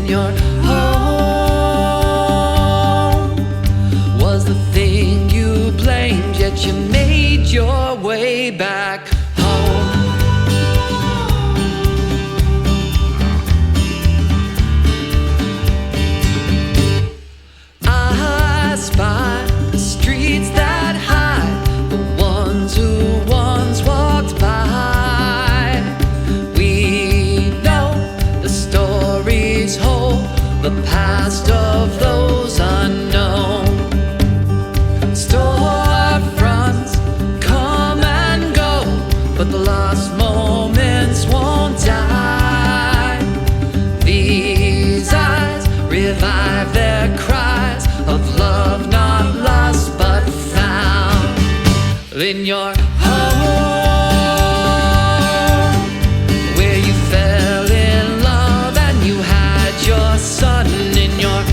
your home was the thing you blamed, yet you made your way back home. I spy the streets that hide the ones who once walked by. We know the stories hold the past of those unknown. Storefronts come and go, but the lost moments won't die. These eyes revive their cries of love not lost but found in your home, where you fell in love and you had your son in your